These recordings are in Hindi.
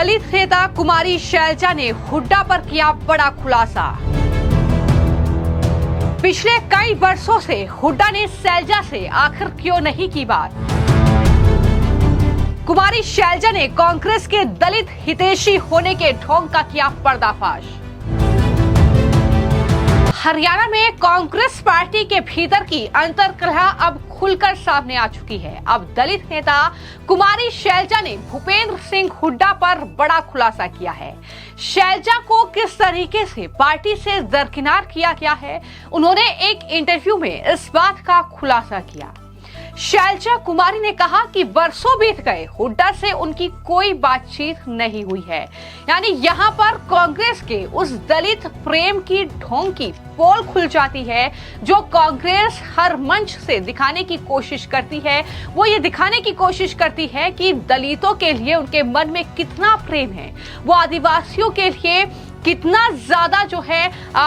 दलित नेता कुमारी शैलजा ने हुड्डा पर किया बड़ा खुलासा। पिछले कई वर्षों से हुड्डा ने शैलजा से आखिर क्यों नहीं की बात। कुमारी शैलजा ने कांग्रेस के दलित हितैषी होने के ढोंग का किया पर्दाफाश। हरियाणा में कांग्रेस पार्टी के भीतर की अंतर्कलह अब खुलकर सामने आ चुकी है। अब दलित नेता कुमारी शैलजा ने भूपेंद्र सिंह हुड्डा पर बड़ा खुलासा किया है। शैलजा को किस तरीके से पार्टी से दरकिनार किया गया है, उन्होंने एक इंटरव्यू में इस बात का खुलासा किया। शैलजा कुमारी ने कहा कि वर्षों बीत गए, हुड्डा से उनकी कोई बातचीत नहीं हुई है। यानी यहाँ पर कांग्रेस के उस दलित प्रेम की ढोंग की पोल खुल जाती है जो कांग्रेस हर मंच से दिखाने की कोशिश करती है। वो ये दिखाने की कोशिश करती है कि दलितों के लिए उनके मन में कितना प्रेम है, वो आदिवासियों के लिए कितना ज्यादा जो है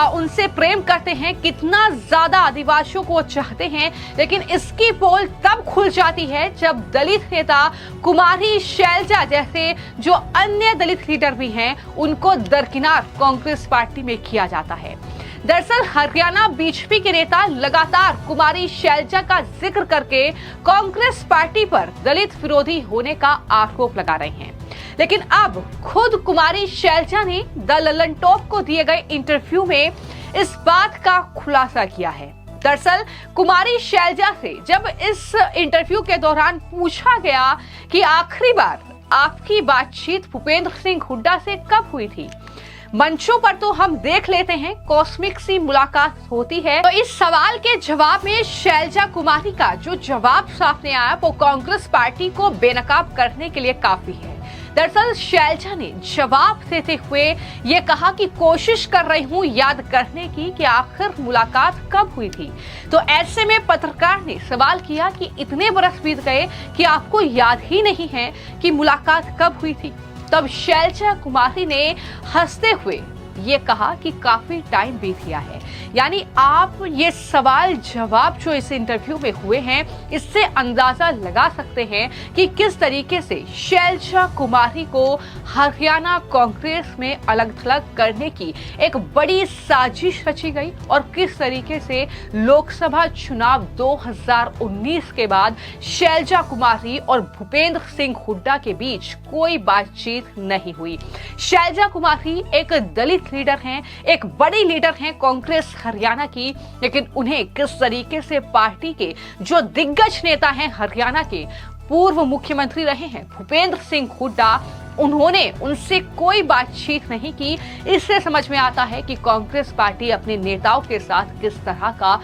उनसे प्रेम करते हैं, कितना ज्यादा आदिवासियों को चाहते हैं। लेकिन इसकी पोल तब खुल जाती है जब दलित नेता कुमारी शैलजा जैसे जो अन्य दलित लीडर भी हैं, उनको दरकिनार कांग्रेस पार्टी में किया जाता है। दरअसल हरियाणा बीजेपी के नेता लगातार कुमारी शैलजा का जिक्र करके कांग्रेस पार्टी पर दलित विरोधी होने का आरोप लगा रहे हैं। लेकिन अब खुद कुमारी शैलजा ने द ललन टॉप को दिए गए इंटरव्यू में इस बात का खुलासा किया है। दरअसल कुमारी शैलजा से जब इस इंटरव्यू के दौरान पूछा गया कि आखिरी बार आपकी बातचीत भूपेंद्र सिंह हुड्डा से कब हुई थी, मंचों पर तो हम देख लेते हैं कॉस्मिक सी मुलाकात होती है, तो इस सवाल के जवाब में शैलजा कुमारी का जो जवाब सामने आया वो कांग्रेस पार्टी को बेनकाब करने के लिए काफी है। दरअसल शैलजा ने जवाब देते हुए ये कहा कि कोशिश कर रही हूँ याद करने की कि आखिर मुलाकात कब हुई थी। तो ऐसे में पत्रकार ने सवाल किया कि इतने बरस बीत गए कि आपको याद ही नहीं है कि मुलाकात कब हुई थी। तब शैलजा कुमारी ने हंसते हुए ये कहा कि काफी टाइम बीत गया है। यानी आप ये सवाल जवाब जो इस इंटरव्यू में हुए हैं, इससे अंदाजा लगा सकते हैं कि किस तरीके से शैलजा कुमारी को हरियाणा कांग्रेस में अलग थलग करने की एक बड़ी साजिश रची गई और किस तरीके से लोकसभा चुनाव 2019 के बाद शैलजा कुमारी और भूपेंद्र सिंह हुड्डा के बीच कोई बातचीत नहीं हुई। शैलजा कुमारी एक दलित लीडर हैं, एक बड़ी लीडर हैं कांग्रेस हरियाणा की, लेकिन उन्हें किस तरीके से पार्टी के जो दिग्गज नेता हैं हरियाणा के, पूर्व मुख्यमंत्री रहे हैं भूपेंद्र सिंह हुड्डा, उन्होंने उनसे कोई बातचीत नहीं की। इससे समझ में आता है कि कांग्रेस पार्टी अपने नेताओं के साथ किस तरह का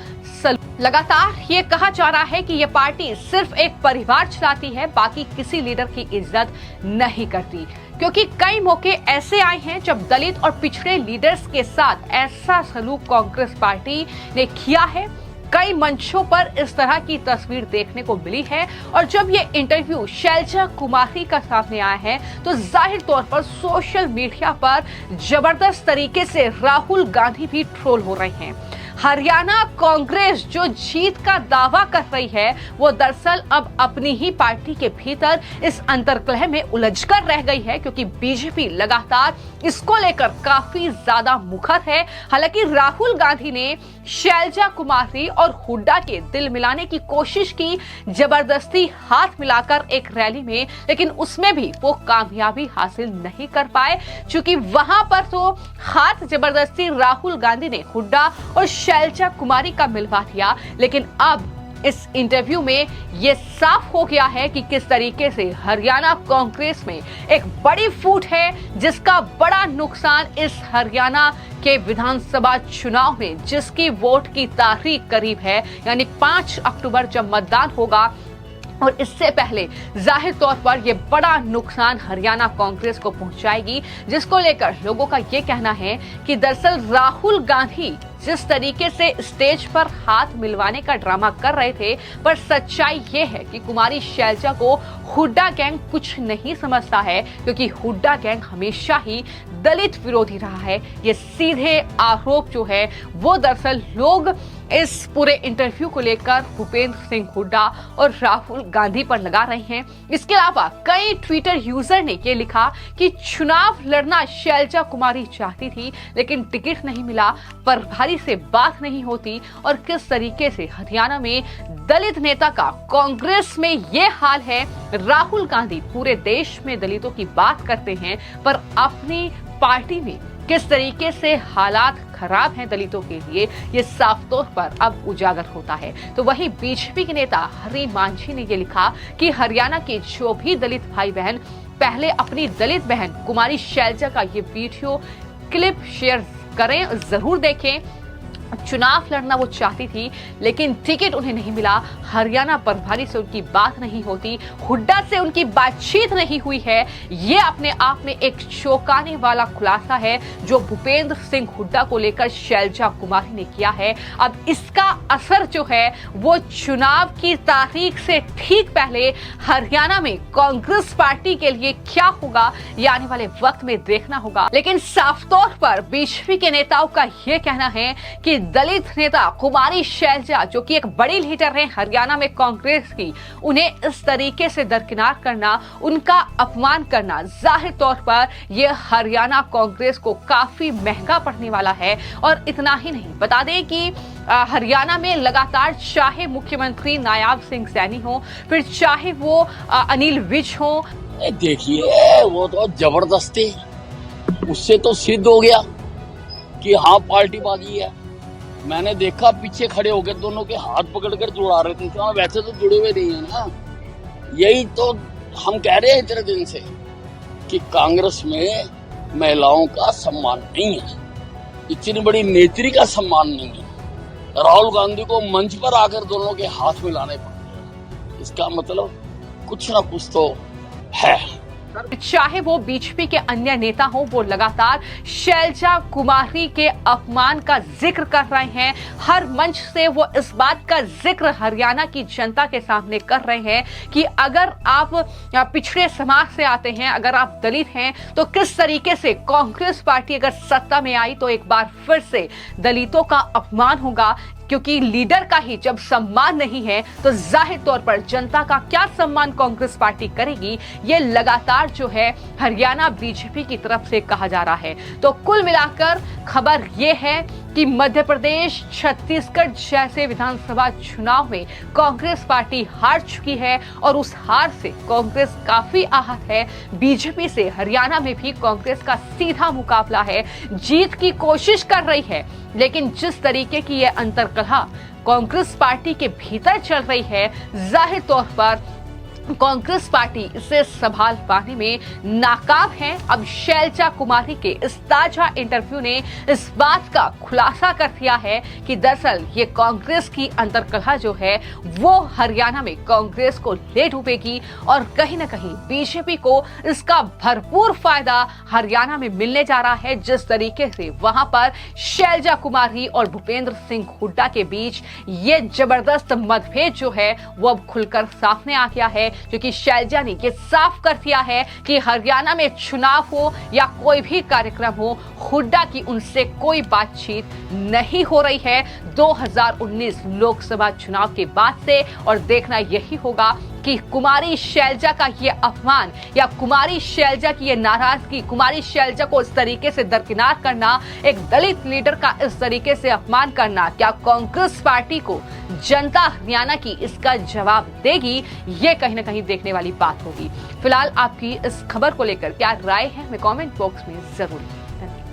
लगातार ये कहा जा रहा है कि ये पार्टी सिर्फ एक परिवार चलाती है, बाकी किसी लीडर की इज्जत नहीं करती। क्योंकि कई मौके ऐसे आए हैं जब दलित और पिछड़े लीडर्स के साथ ऐसा सलूक कांग्रेस पार्टी ने किया है। कई मंचों पर इस तरह की तस्वीर देखने को मिली है और जब ये इंटरव्यू शैलजा कुमारी का सामने आया है तो जाहिर तौर पर सोशल मीडिया पर जबरदस्त तरीके से राहुल गांधी भी ट्रोल हो रहे हैं। हरियाणा कांग्रेस जो जीत का दावा कर रही है वो दरअसल अब अपनी ही पार्टी के भीतर इस अंतर्कलह में उलझकर रह गई है, क्योंकि बीजेपी लगातार इसको लेकर काफी ज्यादा मुखर है। हालांकि राहुल गांधी ने शैलजा कुमारी और हुड्डा के दिल मिलाने की कोशिश की, जबरदस्ती हाथ मिलाकर एक रैली में, लेकिन उसमें भी वो कामयाबी हासिल नहीं कर पाए, क्योंकि वहां पर तो हाथ जबरदस्ती राहुल गांधी ने हुड्डा और शैलजा कुमारी का मिलवा दिया। लेकिन अब इस इंटरव्यू में ये साफ हो गया है कि किस तरीके से हरियाणा कांग्रेस में एक बड़ी फूट है, जिसका बड़ा नुकसान इस हरियाणा के विधानसभा चुनाव में, जिसकी वोट की तारीख करीब है, यानी 5 अक्टूबर जब मतदान होगा और इससे पहले जाहिर तौर पर यह बड़ा नुकसान हरियाणा कांग्रेस को पहुंचाएगी, जिसको लेकर लोगों का यह कहना है कि दरअसल राहुल गांधी जिस तरीके से स्टेज पर हाथ मिलवाने का ड्रामा कर रहे थे, पर सच्चाई ये है कि कुमारी शैलजा को हुड्डा गैंग कुछ नहीं समझता है, क्योंकि हुड्डा गैंग हमेशा ही दलित विरोधी रहा है। ये सीधे आरोप जो है वो दरअसल लोग इस पूरे इंटरव्यू को लेकर भूपेंद्र सिंह हुड्डा और राहुल गांधी पर लगा रहे हैं। इसके अलावा कई ट्विटर यूजर ने ये लिखा कि चुनाव लड़ना शैलजा कुमारी चाहती थी, लेकिन टिकट नहीं मिला, प्रभारी से बात नहीं होती, और किस तरीके से हरियाणा में दलित नेता का कांग्रेस में ये हाल है। राहुल गांधी पूरे देश में दलितों की बात करते हैं, पर अपनी पार्टी में किस तरीके से हालात खराब हैं दलितों के लिए, ये साफ तौर पर अब उजागर होता है। तो वहीं बीजेपी के नेता हरि मांझी ने ये लिखा कि हरियाणा के जो भी दलित भाई बहन पहले अपनी दलित बहन कुमारी शैलजा का ये वीडियो क्लिप शेयर करें, जरूर देखें। चुनाव लड़ना वो चाहती थी, लेकिन टिकट उन्हें नहीं मिला, हरियाणा प्रभारी से उनकी बात नहीं होती, हुड्डा से उनकी बातचीत नहीं हुई है। ये अपने आप में एक चौंकाने वाला खुलासा है जो भूपेंद्र सिंह हुड्डा को लेकर शैलजा कुमारी ने किया है। अब इसका असर जो है वो चुनाव की तारीख से ठीक पहले हरियाणा में कांग्रेस पार्टी के लिए क्या होगा, ये आने वाले वक्त में देखना होगा। लेकिन साफ तौर पर बीजेपी के नेताओं का यह कहना है कि दलित नेता कुमारी शैलजा, जो कि एक बड़ी लीडर है हरियाणा में कांग्रेस की, उन्हें इस तरीके से दरकिनार करना, उनका अपमान करना, जाहिर तौर पर यह हरियाणा कांग्रेस को काफी महंगा पड़ने वाला है। और इतना ही नहीं, बता दें कि हरियाणा में लगातार चाहे मुख्यमंत्री नायाब सिंह सैनी हो, फिर चाहे वो अनिल विज हो, देखिए वो तो जबरदस्ती उससे तो सिद्ध हो गया कि हाँ पार्टीबाजी है। मैंने देखा पीछे खड़े होकर दोनों के हाथ पकड़कर जुड़ा रहे थे, तो वैसे तो जुड़े हुए नहीं है ना। यही तो हम कह रहे हैं इतने दिन से कि कांग्रेस में महिलाओं का सम्मान नहीं है, इतनी बड़ी नेत्री का सम्मान नहीं है। राहुल गांधी को मंच पर आकर दोनों के हाथ मिलाने पड़ते, इसका मतलब कुछ ना कुछ तो है। चाहे वो बीजेपी के अन्य नेता हो, वो लगातार शैलजा कुमारी के अपमान का जिक्र कर रहे हैं। हर मंच से वो इस बात का जिक्र हरियाणा की जनता के सामने कर रहे हैं कि अगर आप पिछड़े समाज से आते हैं, अगर आप दलित हैं, तो किस तरीके से कांग्रेस पार्टी अगर सत्ता में आई तो एक बार फिर से दलितों का अपमान होगा। क्योंकि लीडर का ही जब सम्मान नहीं है तो जाहिर तौर पर जनता का क्या सम्मान कांग्रेस पार्टी करेगी, ये लगातार जो है हरियाणा बीजेपी की तरफ से कहा जा रहा है। तो कुल मिलाकर खबर ये है कि मध्य प्रदेश, छत्तीसगढ़ जैसे विधानसभा चुनाव में कांग्रेस पार्टी हार चुकी है और उस हार से कांग्रेस काफी आहत है। बीजेपी से हरियाणा में भी कांग्रेस का सीधा मुकाबला है, जीत की कोशिश कर रही है, लेकिन जिस तरीके की यह अंतर्कलह कांग्रेस पार्टी के भीतर चल रही है, जाहिर तौर पर कांग्रेस पार्टी इसे संभाल पाने में नाकाम है। अब शैलजा कुमारी के इस ताजा इंटरव्यू ने इस बात का खुलासा कर दिया है कि दरअसल ये कांग्रेस की अंतर्कलह जो है वो हरियाणा में कांग्रेस को ले डूबेगी और कहीं ना कहीं बीजेपी को इसका भरपूर फायदा हरियाणा में मिलने जा रहा है। जिस तरीके से वहां पर शैलजा कुमारी और भूपेंद्र सिंह हुड्डा के बीच ये जबरदस्त मतभेद जो है वो अब खुलकर सामने आ गया है, क्योंकि शैलजा ने ये साफ कर दिया है कि हरियाणा में चुनाव हो या कोई भी कार्यक्रम हो, हुड्डा की उनसे कोई बातचीत नहीं हो रही है 2019 लोकसभा चुनाव के बाद से। और देखना यही होगा कि कुमारी शैलजा का ये अपमान या कुमारी शैलजा की ये नाराजगी, कुमारी शैलजा को इस तरीके से दरकिनार करना, एक दलित लीडर का इस तरीके से अपमान करना, क्या कांग्रेस पार्टी को जनता हरियाणा की इसका जवाब देगी, ये कहीं ना कहीं देखने वाली बात होगी। फिलहाल आपकी इस खबर को लेकर क्या राय है, हमें कमेंट बॉक्स में जरूर